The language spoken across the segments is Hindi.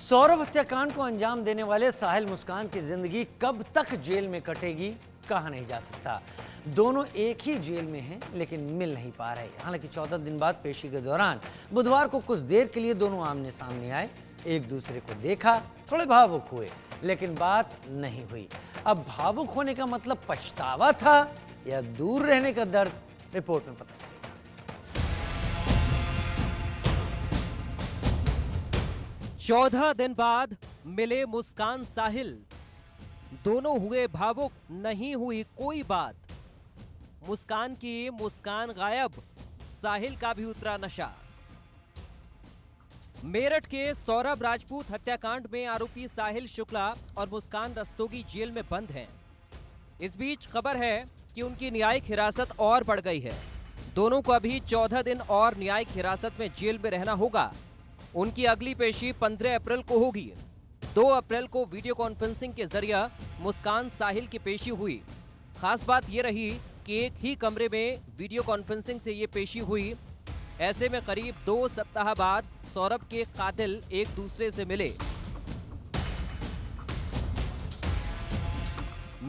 सौरभ हत्याकांड को अंजाम देने वाले साहिल मुस्कान की जिंदगी कब तक जेल में कटेगी कहा नहीं जा सकता। दोनों एक ही जेल में हैं लेकिन मिल नहीं पा रहे। हालांकि 14 दिन बाद पेशी के दौरान बुधवार को कुछ देर के लिए दोनों आमने सामने आए, एक दूसरे को देखा, थोड़े भावुक हुए, लेकिन बात नहीं हुई। अब भावुक होने का मतलब पछतावा था या दूर रहने का दर्द, रिपोर्ट में पता चलेगा। 14 दिन बाद मिले मुस्कान साहिल, दोनों हुए भावुक, नहीं हुई कोई बात। मुस्कान की मुस्कान गायब, साहिल का भी उतरा नशा। मेरठ के सौरभ राजपूत हत्याकांड में आरोपी साहिल शुक्ला और मुस्कान रस्तोगी जेल में बंद हैं। इस बीच खबर है कि उनकी न्यायिक हिरासत और बढ़ गई है। दोनों को अभी 14 दिन और न्यायिक हिरासत में जेल में रहना होगा। उनकी अगली पेशी 15 अप्रैल को होगी। 2 अप्रैल को वीडियो कॉन्फ्रेंसिंग के जरिए मुस्कान साहिल की पेशी हुई। खास बात यह रही कि एक ही कमरे में वीडियो कॉन्फ्रेंसिंग से ये पेशी हुई। ऐसे में करीब 2 सप्ताह बाद सौरभ के कातिल एक दूसरे से मिले।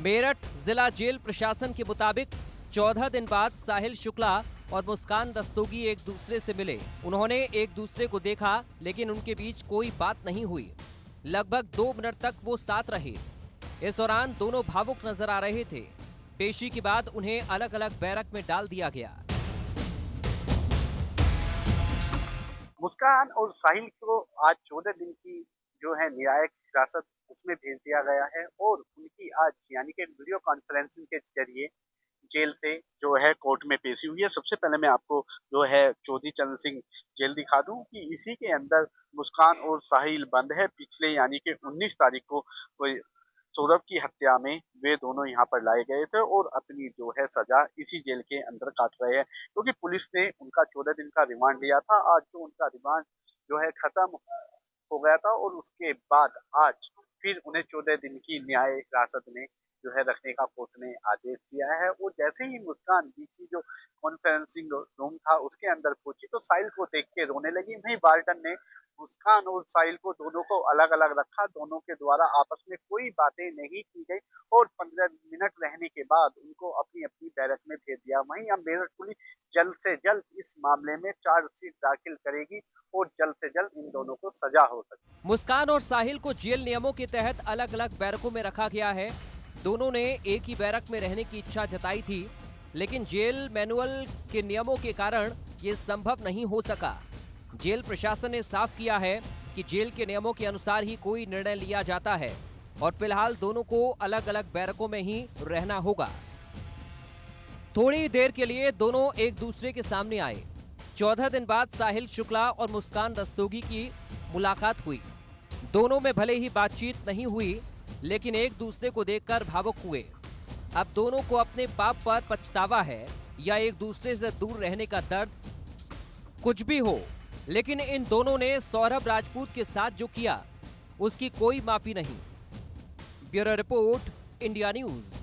मेरठ जिला जेल प्रशासन के मुताबिक 14 दिन बाद साहिल शुक्ला और मुस्कान रस्तोगी एक दूसरे से मिले। उन्होंने एक दूसरे को देखा लेकिन उनके बीच कोई बात नहीं हुई। लगभग 2 मिनट तक वो साथ रहे। इस दौरान दोनों भावुक नजर आ रहे थे। पेशी के बाद उन्हें अलग अलग बैरक में डाल दिया गया। मुस्कान और साहिल को आज 14 दिन की जो है न्यायिक हिरासत उसमें भेज दिया गया है और उनकी आज यानी कि वीडियो कॉन्फ्रेंसिंग के जरिए जेल से जो है कोर्ट में पेशी हुई है। सबसे पहले मैं आपको जो है चौधरी चरण सिंह जेल दिखा दूं कि इसी के अंदर मुस्कान और साहिल बंद है। पिछले यानी कि 19 तारीख को सौरभ की हत्या में वे दोनों यहाँ पर लाए गए थे और अपनी जो है सजा इसी जेल के अंदर काट रहे हैं, क्योंकि पुलिस ने उनका 14 दिन का रिमांड लिया था। आज जो उनका रिमांड जो है खत्म हो गया था और उसके बाद आज फिर उन्हें 14 दिन की न्यायिक हिरासत में जो है रखने का कोर्ट ने आदेश दिया है। और जैसे ही मुस्कान बीच जो कॉन्फ्रेंसिंग रूम था उसके अंदर पहुंची तो साहिल को देख के रोने लगी। वहीं वार्डन ने मुस्कान और साहिल को दोनों को अलग अलग रखा। दोनों के द्वारा आपस में कोई बातें नहीं की गई और 15 मिनट रहने के बाद उनको अपनी अपनी बैरक में भेज दिया। वहीं अब मेरठ पुलिस जल्द से जल्द इस मामले में चार्जशीट दाखिल करेगी और जल्द से जल्द इन दोनों को सजा हो सके। मुस्कान और साहिल को जेल नियमों के तहत अलग अलग बैरकों में रखा गया है। दोनों ने एक ही बैरक में रहने की इच्छा जताई थी, लेकिन जेल मैनुअल के नियमों के कारण ये संभव नहीं हो सका। जेल प्रशासन ने साफ किया है कि जेल के नियमों के अनुसार ही कोई निर्णय लिया जाता है और फिलहाल दोनों को अलग अलग बैरकों में ही रहना होगा। थोड़ी देर के लिए दोनों एक दूसरे के सामने आए। 14 दिन बाद साहिल शुक्ला और मुस्कान रस्तोगी की मुलाकात हुई। दोनों में भले ही बातचीत नहीं हुई लेकिन एक दूसरे को देखकर भावुक हुए। अब दोनों को अपने पाप पर पछतावा है या एक दूसरे से दूर रहने का दर्द, कुछ भी हो, लेकिन इन दोनों ने सौरभ राजपूत के साथ जो किया उसकी कोई माफी नहीं। Bureau report, India news.